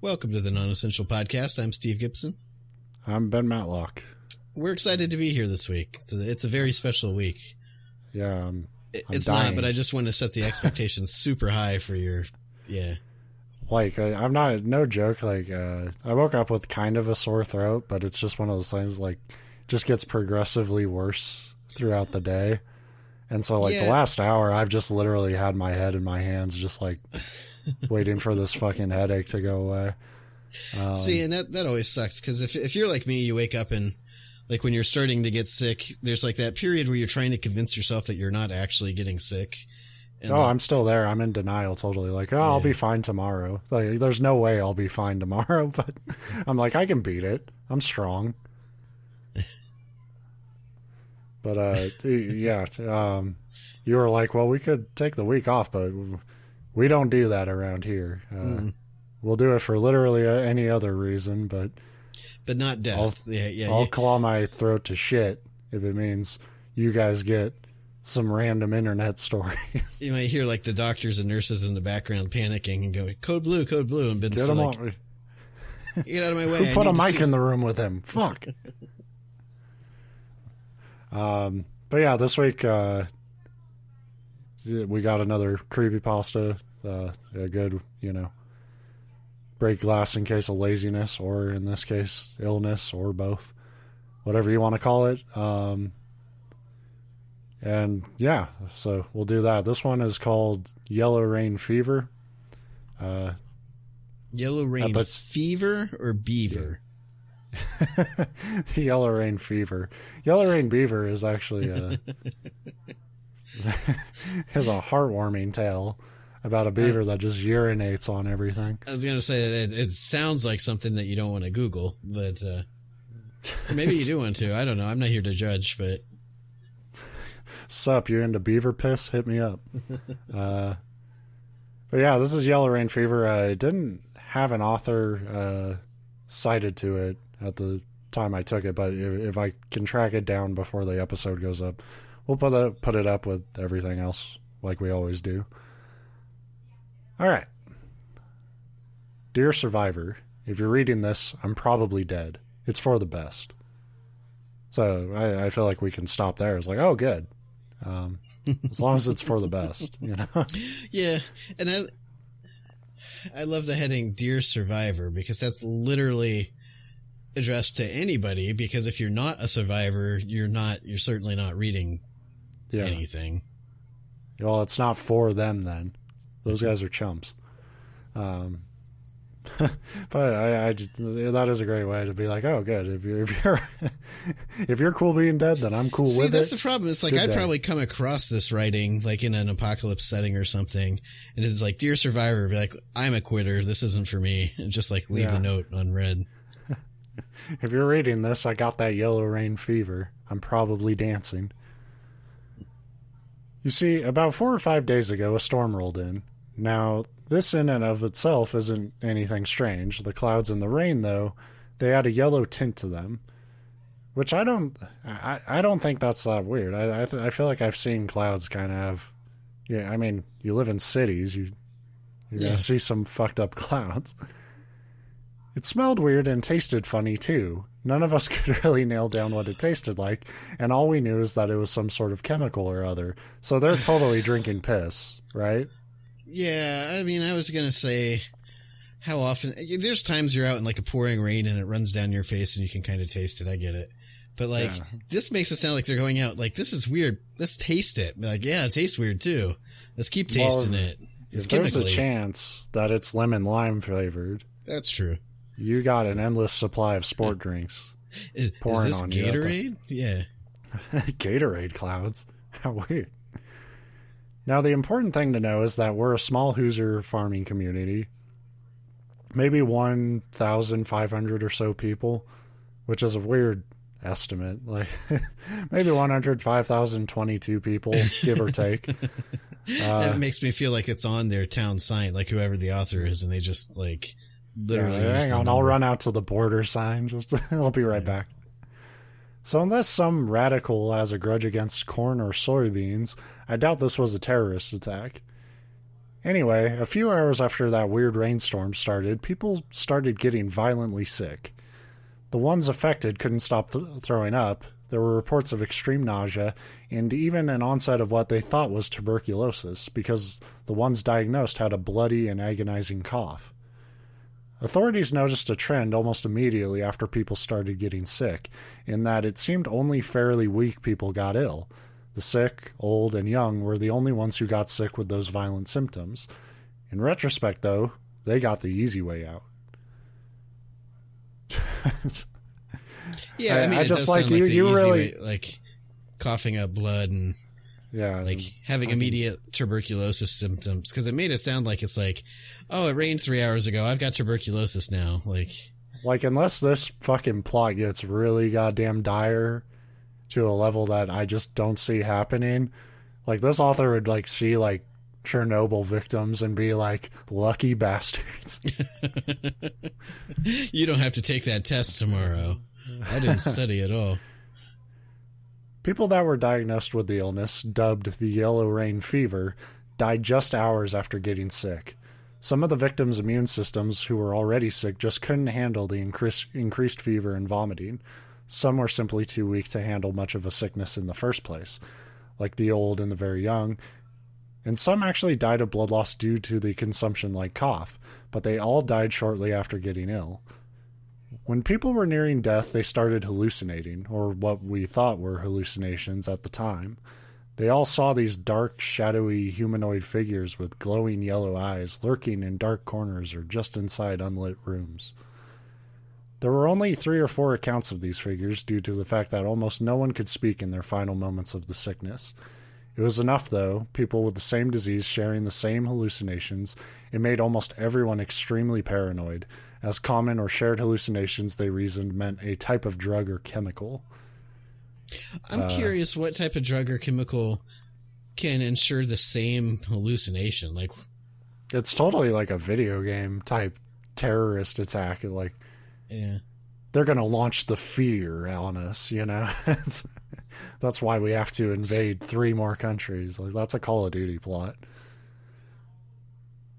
Welcome to the Non-Essential Podcast. I'm Steve Gibson. I'm Ben Matlock. We're excited to be here this week. It's a very special week. Yeah, it's dying. not, but I just want to set the expectations super high for your, Like, I'm not, no joke, like, I woke up with kind of a sore throat, but it's just one of those things, like, just gets progressively worse throughout the day. And so, like, the last hour, I've just literally had my head in my hands, just, like, waiting for this fucking headache to go away. See, and that always sucks, because if you're like me, you wake up and, like, when you're starting to get sick, there's, like, that period where you're trying to convince yourself that you're not actually getting sick. And I'm still there. I'm in denial totally. Like, I'll be fine tomorrow. Like, there's no way I'll be fine tomorrow, but I'm like, I can beat it. I'm strong. But, you were like, well, we could take the week off, but we don't do that around here. We'll do it for literally any other reason, but not death. I'll claw my throat to shit if it means you guys get some random internet stories. You might hear, like, the doctors and nurses in the background panicking and going, code blue, and Ben's like, get out of my way. Who put a mic in the room with him? Fuck. But yeah, this week, we got another creepypasta, a good, break glass in case of laziness, or in this case, illness, or both, whatever you want to call it. And yeah, so we'll do that. This one is called Yellow Rain Fever. Yellow Rain Fever or Beaver? Yellow Rain Fever. Yellow Rain Beaver is actually has a heartwarming tale about a beaver that just urinates on everything. I was going to say that it sounds like something that you don't want to Google, but maybe you do want to. I don't know. I'm not here to judge, but... Sup, you into beaver piss? Hit me up. But yeah, this is Yellow Rain Fever. It didn't have an author cited to it at the time I took it, but if I can track it down before the episode goes up, we'll put it up with everything else like we always do. All right. Dear Survivor, if you're reading this, I'm probably dead. It's for the best. So I feel like we can stop there. It's like, oh, good. As long as it's for the best, Yeah, and I love the heading Dear Survivor, because that's literally addressed to anybody, because if you're not a survivor, you're certainly not reading anything. Well, it's not for them then. Those guys are chumps. But I just, that is a great way to be like, oh, good. If you're cool being dead, then I'm cool with it. See, that's the problem. It's like, I'd probably come across this writing, like, in an apocalypse setting or something, and it's like, Dear Survivor, be like, I'm a quitter. This isn't for me. And just, like, leave the note unread. If you're reading this, I got that Yellow Rain Fever. I'm probably dancing. You see, about 4 or 5 days ago, a storm rolled in. Now, this in and of itself isn't anything strange. The clouds and the rain, though, they add a yellow tint to them, which I don't think that's that weird. I feel like I've seen clouds kind of have, I mean, you live in cities, you're going to see some fucked up clouds. It smelled weird and tasted funny, too. None of us could really nail down what it tasted like, and all we knew is that it was some sort of chemical or other. So they're totally drinking piss, right? Yeah, I mean, I was going to say, how often... There's times you're out in, like, a pouring rain and it runs down your face and you can kind of taste it. I get it. But, like, this makes it sound like they're going out, like, this is weird. Let's taste it. Like, yeah, it tastes weird, too. Let's keep tasting it. It's there's a chance that it's lemon lime flavored. That's true. You got an endless supply of sport drinks. Is this on Gatorade? Yeah. Gatorade clouds. How weird. Now, the important thing to know is that we're a small Hoosier farming community. Maybe 1,500 or so people, which is a weird estimate. Like, maybe 105,022 people, give or take. That makes me feel like it's on their town sign, like whoever the author is, and they just, like, literally... hang on, I'll run out to the border sign. I'll be right back. So unless some radical has a grudge against corn or soybeans, I doubt this was a terrorist attack. Anyway, a few hours after that weird rainstorm started, people started getting violently sick. The ones affected couldn't stop throwing up. There were reports of extreme nausea and even an onset of what they thought was tuberculosis because the ones diagnosed had a bloody and agonizing cough. Authorities noticed a trend almost immediately after people started getting sick, in that it seemed only fairly weak people got ill. The sick, old, and young were the only ones who got sick with those violent symptoms. In retrospect, though, they got the easy way out. Yeah, I mean, I it just does like sound like the you easy really way, like coughing up blood and having immediate tuberculosis symptoms, because it made it sound like it's like, oh, it rained 3 hours ago, I've got tuberculosis now. Like unless this fucking plot gets really goddamn dire to a level that I just don't see happening, like this author would like see like Chernobyl victims and be like, lucky bastards. You don't have to take that test tomorrow. I didn't study at all. People that were diagnosed with the illness, dubbed the yellow rain fever, died just hours after getting sick. Some of the victims' immune systems who were already sick just couldn't handle the increased fever and vomiting. Some were simply too weak to handle much of a sickness in the first place, like the old and the very young. And some actually died of blood loss due to the consumption-like cough, but they all died shortly after getting ill. When people were nearing death, they started hallucinating, or what we thought were hallucinations at the time. They all saw these dark, shadowy humanoid figures with glowing yellow eyes lurking in dark corners or just inside unlit rooms. There were only 3 or 4 accounts of these figures due to the fact that almost no one could speak in their final moments of the sickness. It was enough, though, people with the same disease sharing the same hallucinations. It made almost everyone extremely paranoid, as common or shared hallucinations, they reasoned, meant a type of drug or chemical. I'm curious what type of drug or chemical can ensure the same hallucination. Like, it's totally like a video game type terrorist attack. Like, yeah, they're going to launch the fear on us, you know? That's why we have to invade 3 more countries. Like, that's a Call of Duty plot.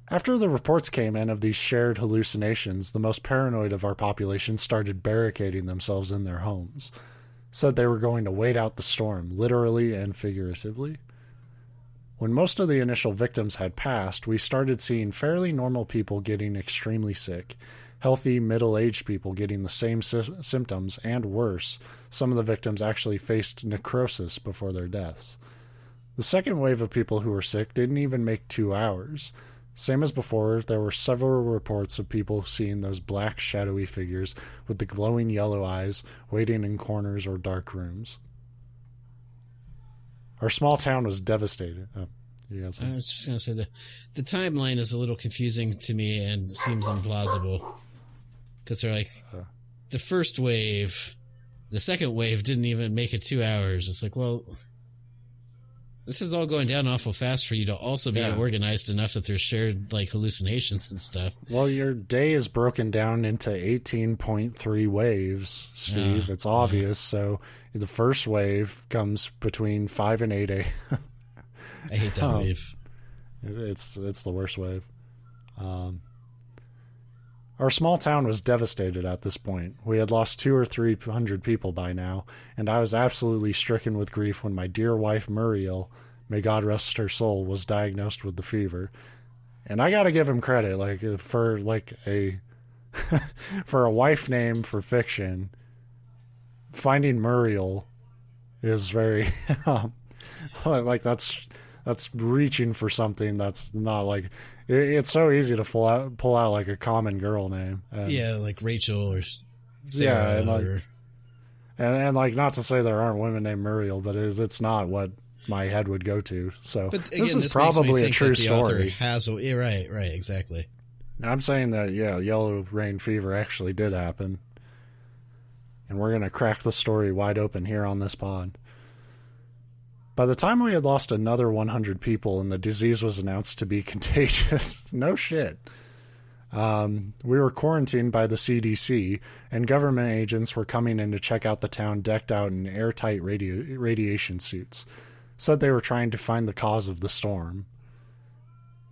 After the reports came in of these shared hallucinations, the most paranoid of our population started barricading themselves in their homes. Said they were going to wait out the storm, literally and figuratively. When most of the initial victims had passed, we started seeing fairly normal people getting extremely sick, healthy, middle-aged people getting the same symptoms, and worse, some of the victims actually faced necrosis before their deaths. The second wave of people who were sick didn't even make 2 hours. Same as before, there were several reports of people seeing those black, shadowy figures with the glowing yellow eyes waiting in corners or dark rooms. Our small town was devastated. Oh, you got something? I was just going to say the timeline is a little confusing to me and seems implausible. Because they're like, the first wave, the second wave didn't even make it 2 hours. It's like, well, this is all going down awful fast for you to also be organized enough that there's shared like hallucinations and stuff. Well, your day is broken down into 18.3 waves, Steve. It's obvious. So the first wave comes between 5 and 8 a.m. I hate that wave. It's the worst wave. Our small town was devastated at this point. We had lost 200 or 300 people by now, and I was absolutely stricken with grief when my dear wife Muriel, may God rest her soul, was diagnosed with the fever. And I gotta give him credit, like for like a for a wife name for fiction. Finding Muriel is very like that's reaching for something that's not like. It's so easy to pull out like a common girl name. Yeah, like Rachel or Sarah. Yeah, and like not to say there aren't women named Muriel, but it's not what my head would go to. So but again, this is probably a true story. Right, exactly. I'm saying that yellow rain fever actually did happen, and we're gonna crack the story wide open here on this pod. By the time we had lost another 100 people and the disease was announced to be contagious, no shit. We were quarantined by the CDC, and government agents were coming in to check out the town decked out in airtight radiation suits. Said they were trying to find the cause of the storm.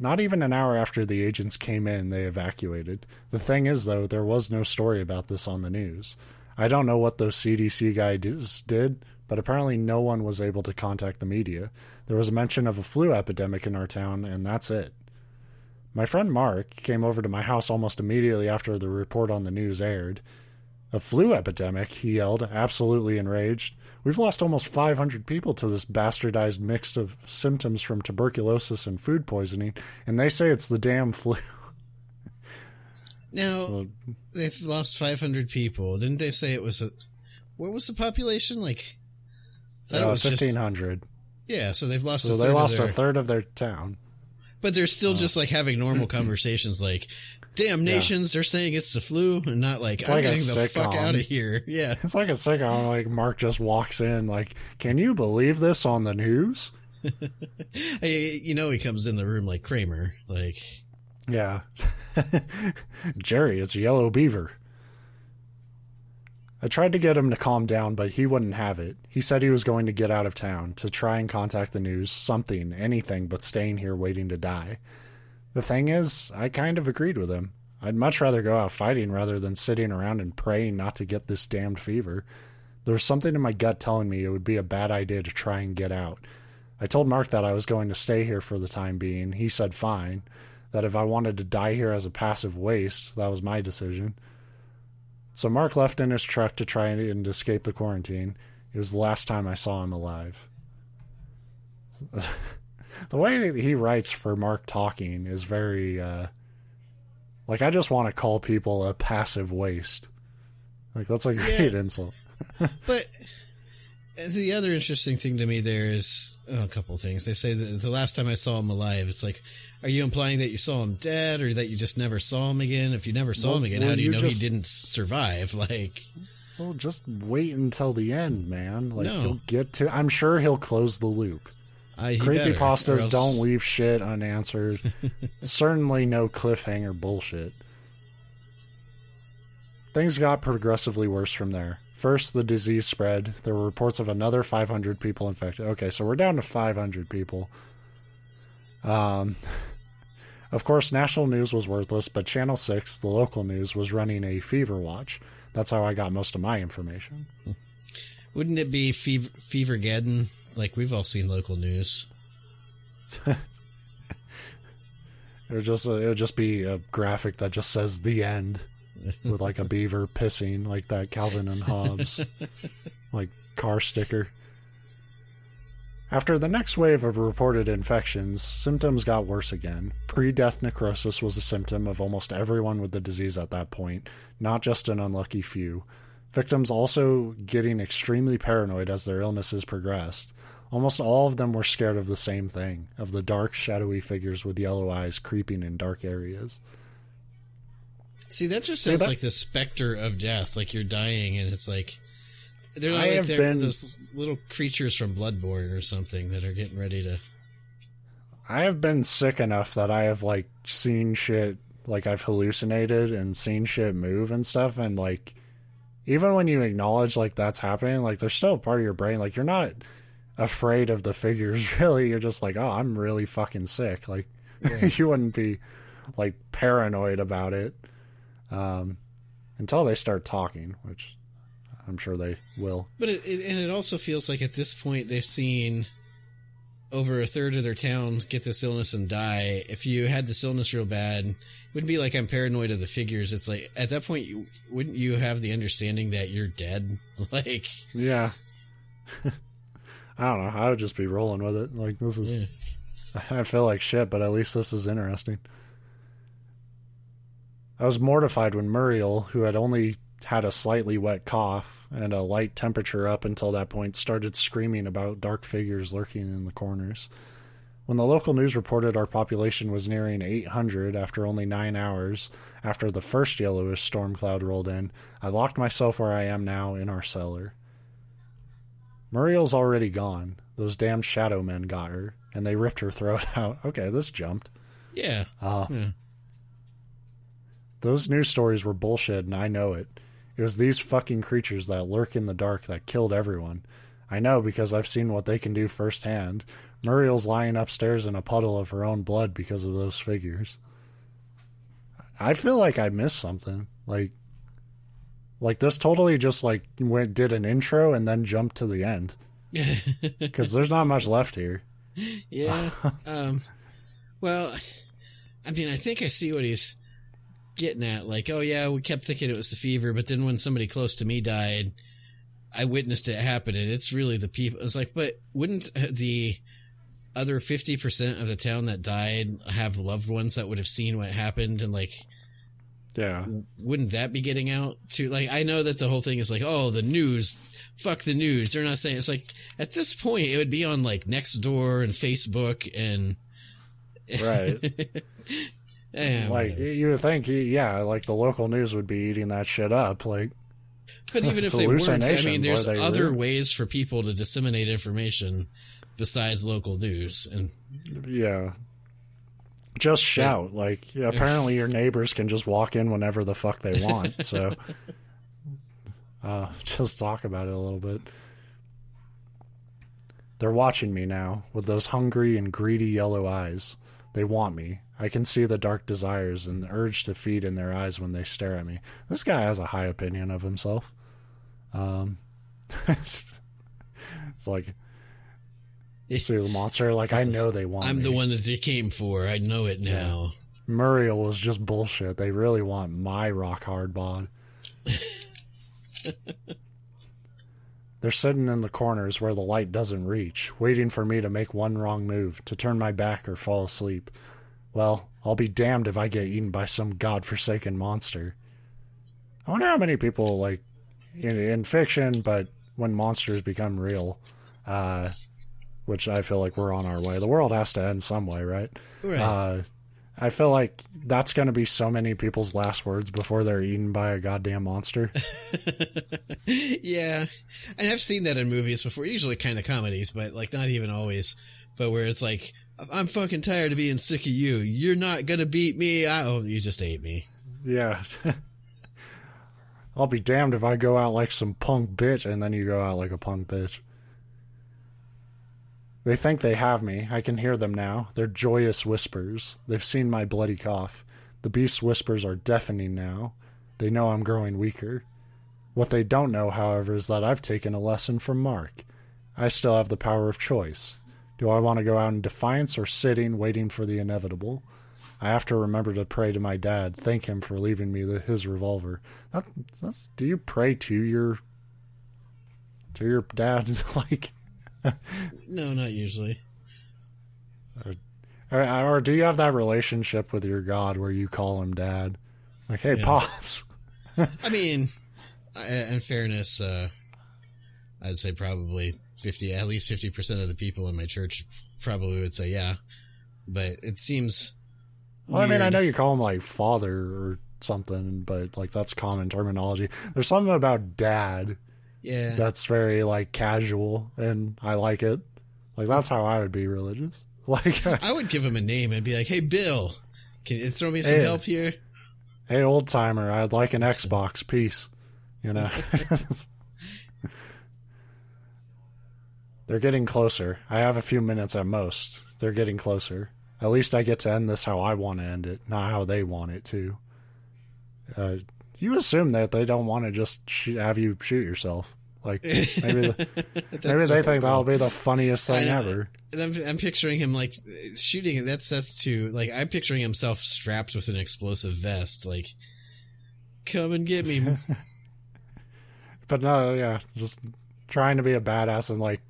Not even an hour after the agents came in, they evacuated. The thing is, though, there was no story about this on the news. I don't know what those CDC guys did, but apparently no one was able to contact the media. There was a mention of a flu epidemic in our town, and that's it. My friend Mark came over to my house almost immediately after the report on the news aired. A flu epidemic, he yelled, absolutely enraged. We've lost almost 500 people to this bastardized mix of symptoms from tuberculosis and food poisoning, and they say it's the damn flu. Now, they've lost 500 people. Didn't they say it was what was the population? Like, I thought it was 1,500. Yeah, so they've lost a third of their town. But they're still just like having normal conversations like, damn nations, they're saying it's the flu, and not like, I'm getting the fuck out of here. Yeah. It's like a sitcom. Like, Mark just walks in, like, can you believe this on the news? He comes in the room like Kramer. Like, yeah. Jerry, it's Yellow Beaver. I tried to get him to calm down, but he wouldn't have it. He said he was going to get out of town, to try and contact the news, something, anything but staying here waiting to die. The thing is, I kind of agreed with him. I'd much rather go out fighting rather than sitting around and praying not to get this damned fever. There was something in my gut telling me it would be a bad idea to try and get out. I told Mark that I was going to stay here for the time being. He said fine, that if I wanted to die here as a passive waste, that was my decision. So Mark left in his truck to try and escape the quarantine. It was the last time I saw him alive. The way that he writes for Mark talking is very, like, I just want to call people a passive waste. Like, that's a great insult. But the other interesting thing to me there is a couple of things. They say that the last time I saw him alive, it's like, are you implying that you saw him dead or that you just never saw him again? If you never saw him again, how do you know he didn't survive? Like, well, just wait until the end, man. Like, he'll get to, I'm sure he'll close the loop. Creepypastas don't leave shit unanswered. Certainly no cliffhanger bullshit. Things got progressively worse from there. First, the disease spread. There were reports of another 500 people infected. Okay, so we're down to 500 people. Of course, national news was worthless, but Channel 6, the local news, was running a fever watch. That's how I got most of my information. Wouldn't it be Fevergeddon? Like, we've all seen local news. It would just be a graphic that just says the end with like a beaver pissing, like that Calvin and Hobbes like car sticker. After the next wave of reported infections, symptoms got worse again. Pre-death necrosis was a symptom of almost everyone with the disease at that point, not just an unlucky few. Victims also getting extremely paranoid as their illnesses progressed. Almost all of them were scared of the same thing, of the dark, shadowy figures with yellow eyes creeping in dark areas. See, that just sounds like the specter of death, like you're dying and it's like, they're not like they're those little creatures from Bloodborne or something that are getting ready to... I have been sick enough that I have, like, seen shit, like, I've hallucinated and seen shit move and stuff, and, like, even when you acknowledge, like, that's happening, like, there's still a part of your brain, like, you're not afraid of the figures, really. You're just like, oh, I'm really fucking sick. Like, you wouldn't be, like, paranoid about it until they start talking, which... I'm sure they will. But it also feels like at this point they've seen over a third of their towns get this illness and die. If you had this illness real bad, it wouldn't be like I'm paranoid of the figures. It's like at that point, wouldn't you have the understanding that you're dead? Like, yeah. I don't know. I would just be rolling with it. Like, this is... Yeah. I feel like shit, but at least this is interesting. I was mortified when Muriel, who had only had a slightly wet cough and a light temperature up until that point, started screaming about dark figures lurking in the corners. When the local news reported our population was nearing 800 after only 9 hours after the first yellowish storm cloud rolled in, I locked myself where I am now in our cellar. Muriel's already gone. Those damn shadow men got her, and they ripped her throat out. Okay, this jumped. Yeah. Those news stories were bullshit, and I know it. It was these fucking creatures that lurk in the dark that killed everyone. I know because I've seen what they can do firsthand. Muriel's lying upstairs in a puddle of her own blood because of those figures. I feel like I missed something. Like this totally just like did an intro and then jumped to the end. Because there's not much left here. Yeah. Well, I mean, I think I see what he's getting at. Like, oh yeah, we kept thinking it was the fever, but then when somebody close to me died, I witnessed it happen, and it's really the people. It's like, but wouldn't the other 50% of the town that died have loved ones that would have seen what happened? And like, yeah, wouldn't that be getting out too? Like, I know that the whole thing is like, oh, the news, fuck the news. They're not saying, it's like, at this point, it would be on like Nextdoor and Facebook and right. Yeah, like whatever. you would think, yeah, like the local news would be eating that shit up. Like, but even if they weren't, I mean, hallucinations, there's are they other real? ways for people to disseminate information besides local news. And Yeah. Just shout. Like, yeah, apparently your neighbors can just walk in whenever the fuck they want. So, just talk about it a little bit. They're watching me now with those hungry and greedy yellow eyes. They want me. I can see the dark desires and the urge to feed in their eyes when they stare at me. This guy has a high opinion of himself. It's like, see the monster, like, I know they want I'm me. the one that they came for. I know it now. Muriel was just bullshit. They really want my rock hard bod. They're sitting in the corners where the light doesn't reach, waiting for me to make one wrong move, to turn my back or fall asleep. Well, I'll be damned if I get eaten by some godforsaken monster. I wonder how many people, like, in fiction, but when monsters become real, which I feel like we're on our way. The world has to end some way, right? Right. I feel like that's going to be so many people's last words before they're eaten by a goddamn monster. Yeah. And I've seen that in movies before, usually kind of comedies, but like not even always. But where it's like, I'm fucking tired of being sick of you. You're not going to beat me. Oh, you just ate me. Yeah. I'll be damned if I go out like some punk bitch and then you go out like a punk bitch. They think they have me. I can hear them now. They're joyous whispers. They've seen my bloody cough. The beast's whispers are deafening now. They know I'm growing weaker. What they don't know, however, is that I've taken a lesson from Mark. I still have the power of choice. Do I want to go out in defiance or sitting, waiting for the inevitable? I have to remember to pray to my dad, thank him for leaving me his revolver. Do you pray to your dad? Like... No, not usually. Or do you have that relationship with your God where you call him dad? Like, hey, yeah. Pops. I mean, in fairness, I'd say probably at least 50% of the people in my church probably would say yeah. But it seems well, weird. I mean, I know you call him like father or something, but like that's common terminology. There's something about dad. Yeah. That's very, like, casual, and I like it. Like, that's how I would be religious. Like, I would give him a name and be like, hey, Bill, can you throw me some help here? Hey, old-timer, I'd like an Xbox. Peace. You know? They're getting closer. I have a few minutes at most. They're getting closer. At least I get to end this how I want to end it, not how they want it to. You assume that they don't want to just have you shoot yourself. Like, maybe they think that'll be the funniest thing ever. And I'm picturing him, like, shooting. That's too, like, I'm picturing himself strapped with an explosive vest. Like, come and get me. But no, yeah, just trying to be a badass and, like,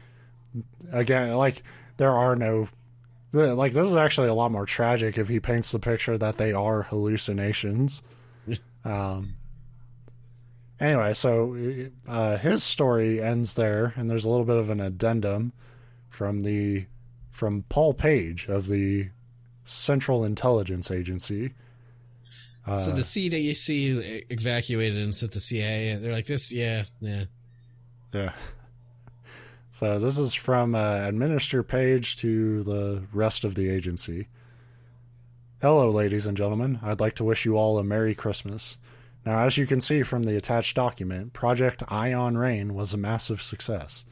again, like, there are no... Like, this is actually a lot more tragic if he paints the picture that they are hallucinations. Anyway, so his story ends there, and there's a little bit of an addendum from Paul Page of the Central Intelligence Agency. So the CDC evacuated and sent the CIA. They're like, this, yeah. So this is from Administrator Page to the rest of the agency. Hello, ladies and gentlemen. I'd like to wish you all a Merry Christmas. Now, as you can see from the attached document, Project Ion Rain was a massive success.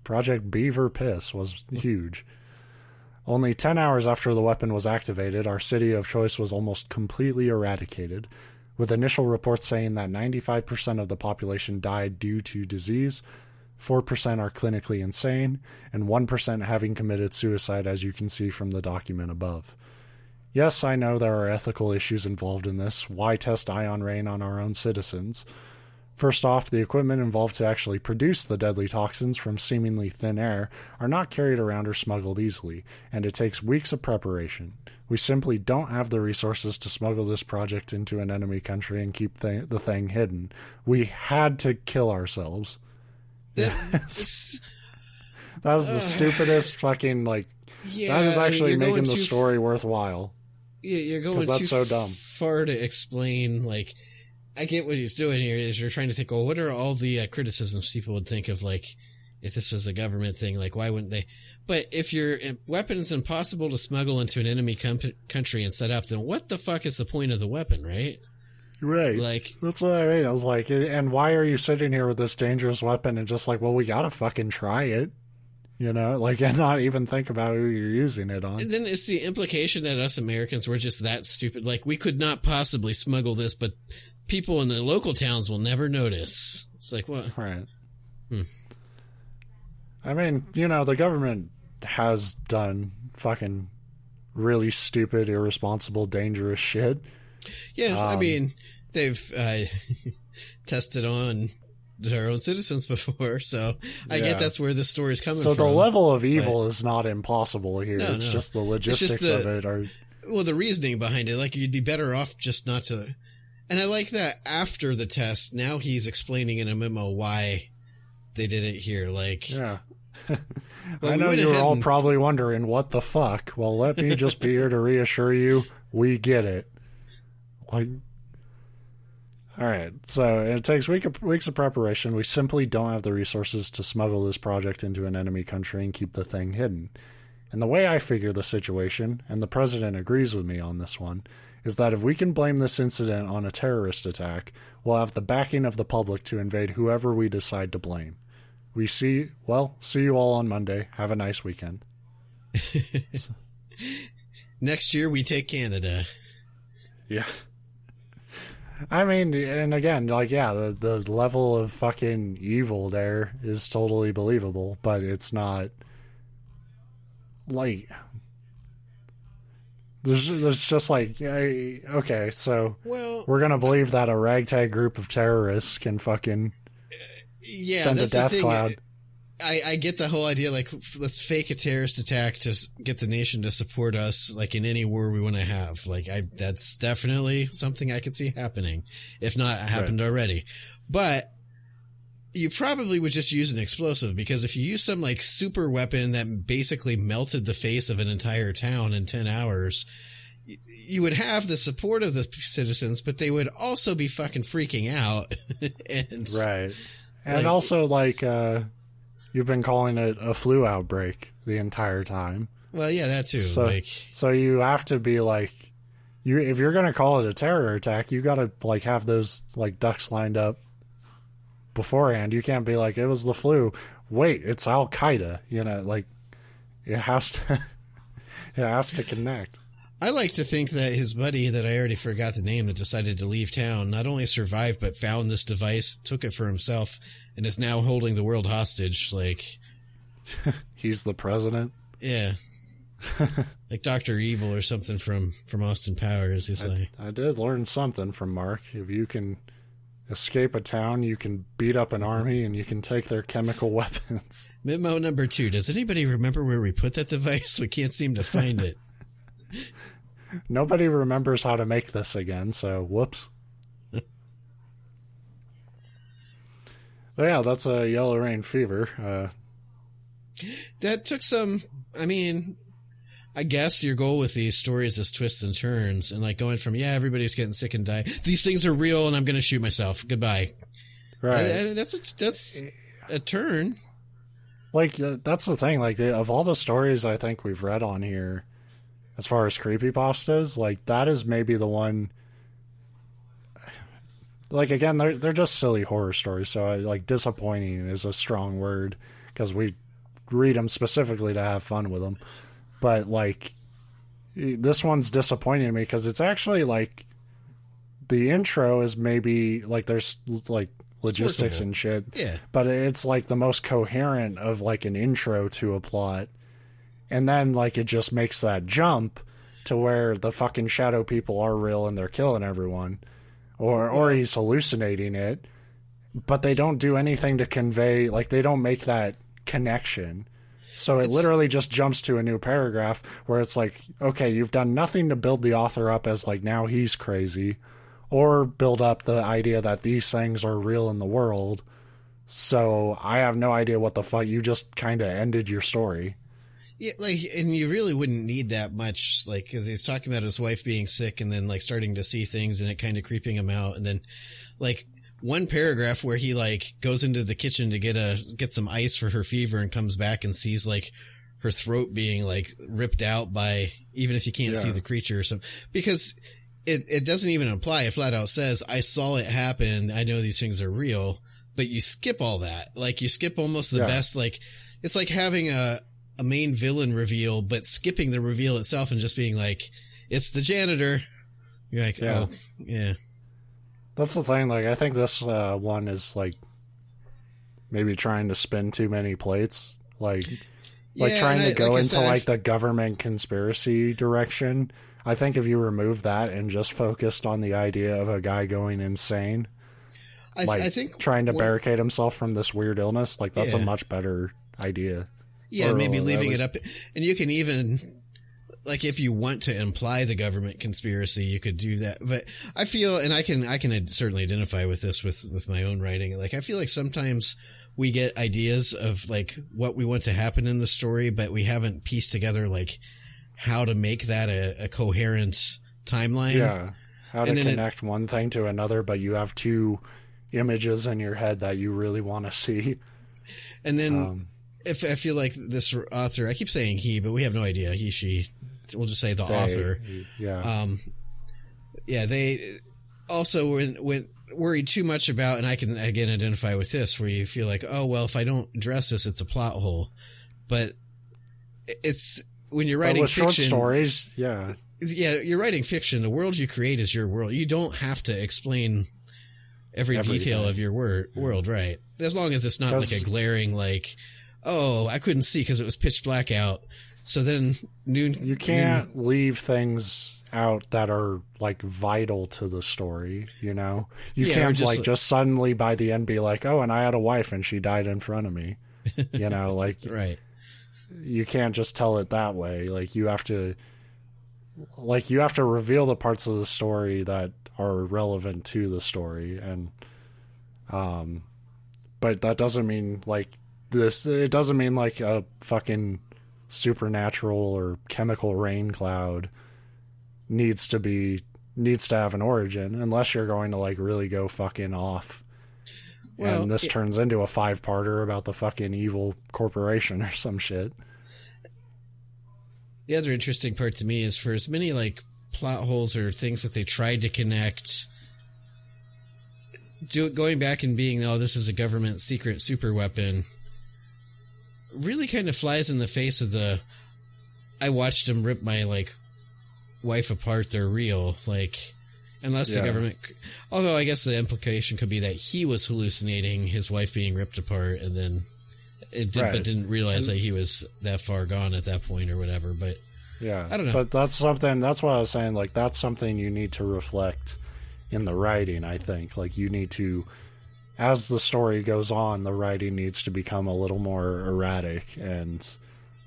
Project Beaver Piss was huge. Only 10 hours after the weapon was activated, our city of choice was almost completely eradicated, with initial reports saying that 95% of the population died due to disease, 4% are clinically insane, and 1% having committed suicide, as you can see from the document above. Yes, I know there are ethical issues involved in this. Why test ion rain on our own citizens? First off, the equipment involved to actually produce the deadly toxins from seemingly thin air are not carried around or smuggled easily, and it takes weeks of preparation. We simply don't have the resources to smuggle this project into an enemy country and keep the thing hidden. We had to kill ourselves. That was the stupidest fucking, like... Yeah, that is actually making the story worthwhile. Yeah, you're going too so dumb. far to explain, like... I get what he's doing here is you're trying to think, well, what are all the criticisms people would think of, like, if this was a government thing, like, why wouldn't they? But if your weapon is impossible to smuggle into an enemy country and set up, then what the fuck is the point of the weapon, right? Right. Like, that's what I mean. I was like, and why are you sitting here with this dangerous weapon and just like, well, we gotta fucking try it. You know, like, and not even think about who you're using it on. And then it's the implication that us Americans were just that stupid. Like, we could not possibly smuggle this, but people in the local towns will never notice. It's like, what? Right. I mean, you know, the government has done fucking really stupid, irresponsible, dangerous shit. Yeah, I mean, they've tested on their own citizens before, so I get that's where the story's coming from. So the level of evil is not impossible here. It's just the logistics of it are... Well, the reasoning behind it, like, you'd be better off just not to... And I like that after the test, now he's explaining in a memo why they did it here. Like, yeah. I know you were all probably wondering, what the fuck? Well, let me just be here to reassure you, we get it. Like, all right, so it takes weeks of preparation. We simply don't have the resources to smuggle this project into an enemy country and keep the thing hidden. And the way I figure the situation, and the president agrees with me on this one, is that if we can blame this incident on a terrorist attack, we'll have the backing of the public to invade whoever we decide to blame. See you all on Monday. Have a nice weekend. Next year we take Canada. Yeah. I mean, and again, like, yeah, the level of fucking evil there is totally believable, but it's not, like... There's just like, okay, so we're going to believe that a ragtag group of terrorists can fucking send a death cloud. I get the whole idea, like, let's fake a terrorist attack to get the nation to support us, like, in any war we want to have. Like, that's definitely something I could see happening, if not happened already. But you probably would just use an explosive, because if you use some, like, super weapon that basically melted the face of an entire town in 10 hours, you would have the support of the citizens, but they would also be fucking freaking out. Right. And like, also, like, you've been calling it a flu outbreak the entire time. Well, yeah, that too. So you have to be like, if you're going to call it a terror attack, you got to, like, have those, like, ducks lined up beforehand. You can't be like, it was the flu. Wait, it's Al Qaeda. You know, like, it has to connect. I like to think that his buddy, that I already forgot the name, that decided to leave town, not only survived but found this device, took it for himself, and is now holding the world hostage. Like, he's the president. Yeah, like Dr. Evil or something from Austin Powers. I did learn something from Mark. If you can escape a town, you can beat up an army, and you can take their chemical weapons. Memo number 2. Does anybody remember where we put that device? We can't seem to find it. Nobody remembers how to make this again, so whoops. But yeah, that's a Yellow Rain Fever. That took some... I mean, I guess your goal with these stories is twists and turns, and like going from, yeah, everybody's getting sick and dying. These things are real, and I'm going to shoot myself. Goodbye. Right. That's a turn. Like, that's the thing. Like, of all the stories I think we've read on here, as far as creepypastas, like, that is maybe the one. Like, again, they're just silly horror stories, so like, disappointing is a strong word, because we read them specifically to have fun with them. But like, this one's disappointing me because it's actually like the intro is maybe like there's like logistics and shit. Yeah. But it's like the most coherent of like an intro to a plot. And then like it just makes that jump to where the fucking shadow people are real and they're killing everyone. Or he's hallucinating it. But they don't do anything to convey, like they don't make that connection. So it's literally just jumps to a new paragraph where it's like, okay, you've done nothing to build the author up as like now he's crazy, or build up the idea that these things are real in the world. So I have no idea what the fuck. You just kind of ended your story. Yeah, like, and you really wouldn't need that much, like, because he's talking about his wife being sick and then like starting to see things and it kind of creeping him out, and then like one paragraph where he like goes into the kitchen to get some ice for her fever and comes back and sees like her throat being like ripped out by, even if you can't see the creature or something, because it doesn't even imply. It flat out says, I saw it happen. I know these things are real, but you skip all that. Like you skip almost the best, like it's like having a main villain reveal, but skipping the reveal itself and just being like, it's the janitor. You're like, oh yeah. That's the thing, like, I think this one is, like, maybe trying to spin too many plates. Like trying to go into, like, the government conspiracy direction. I think if you remove that and just focused on the idea of a guy going insane, I think trying to barricade himself from this weird illness, like, that's a much better idea. Yeah, maybe leaving it up. And you can even... like if you want to imply the government conspiracy, you could do that. But I feel, and I can certainly identify with this with my own writing. Like I feel like sometimes we get ideas of like what we want to happen in the story, but we haven't pieced together like how to make that a coherent timeline. Yeah. How to connect one thing to another, but you have two images in your head that you really want to see. And then if I feel like this author, I keep saying he, but we have no idea. He, she. We'll just say the author. Yeah. They also went worried too much about, and I can again identify with this, where you feel like, oh, well, if I don't address this, it's a plot hole. But it's when you're writing fiction, short stories. Yeah. Yeah. You're writing fiction. The world you create is your world. You don't have to explain everything. Detail of your world. Right. As long as it's not like a glaring, like, oh, I couldn't see because it was pitch black out. So then you can't leave things out that are like vital to the story, you know? You can't just suddenly by the end be like, oh, and I had a wife and she died in front of me. You know, like right. You can't just tell it that way. Like you have to reveal the parts of the story that are relevant to the story, and but that doesn't mean like this, it doesn't mean like a fucking supernatural or chemical rain cloud needs to have an origin, unless you're going to like really go fucking off. Well, and this turns into a 5-parter about the fucking evil corporation or some shit. The other interesting part to me is for as many like plot holes or things that they tried to connect, going back and being, oh, this is a government secret super weapon, really kind of flies in the face of I watched him rip my like wife apart, they're real, like, unless the government, although I guess the implication could be that he was hallucinating his wife being ripped apart, and then but didn't realize that he was that far gone at that point or whatever. But yeah, I don't know. But that's what I was saying, like that's something you need to reflect in the writing. I think like you need to, as the story goes on, the writing needs to become a little more erratic, and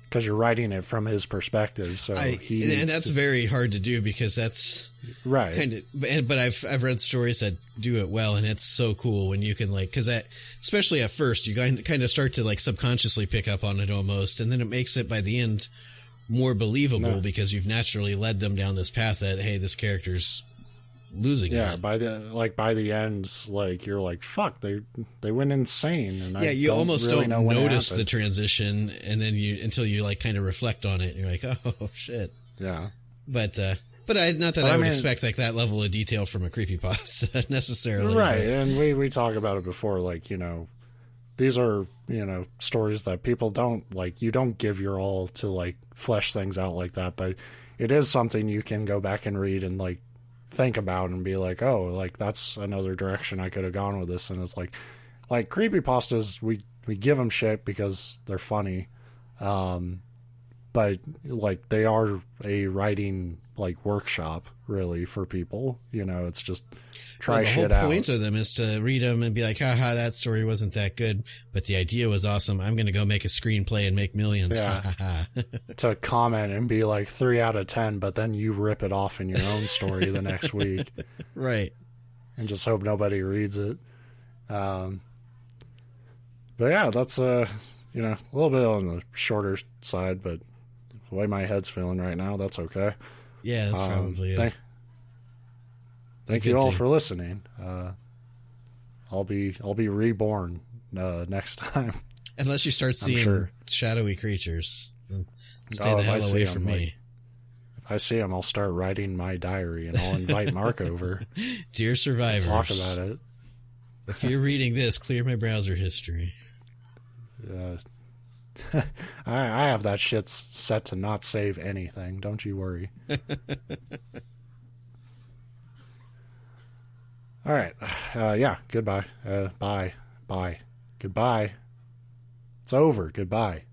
because you're writing it from his perspective. So and that's very hard to do, because that's right. Kind of, but I've read stories that do it well, and it's so cool when you can like, because that, especially at first, you kind of start to like subconsciously pick up on it almost, and then it makes it by the end more believable because you've naturally led them down this path that, hey, this character's losing it. Yeah, by the end, like you're like, fuck, they went insane, and you almost don't notice the transition, and then until you like kind of reflect on it, and you're like, oh shit. Yeah. But I would expect like that level of detail from a creepypasta necessarily. Right, and we talk about it before, like, you know, these are, stories that people don't, like, you don't give your all to, like, flesh things out like that, but it is something you can go back and read and, like, think about and be like, oh, like, that's another direction I could have gone with this. And it's like creepypastas, we give them shit because they're funny. But, like, they are a writing, like, workshop, really, for people. It's just try shit out. The whole point of them is to read them and be like, haha, that story wasn't that good, but the idea was awesome. I'm going to go make a screenplay and make millions. Yeah. To comment and be like 3 out of 10, but then you rip it off in your own story the next week. Right. And just hope nobody reads it. But yeah, that's, a little bit on the shorter side, but the way my head's feeling right now, that's okay. Yeah, that's probably it. Thank you all for listening. I'll be reborn next time. Unless you start seeing shadowy creatures. Stay the hell away from me. If I see them, I'll start writing my diary, and I'll invite Mark over. Dear survivors. Talk about it. If you're reading this, clear my browser history. I have that shit set to not save anything. Don't you worry. All right. Yeah. Goodbye. Bye. Goodbye. It's over. Goodbye.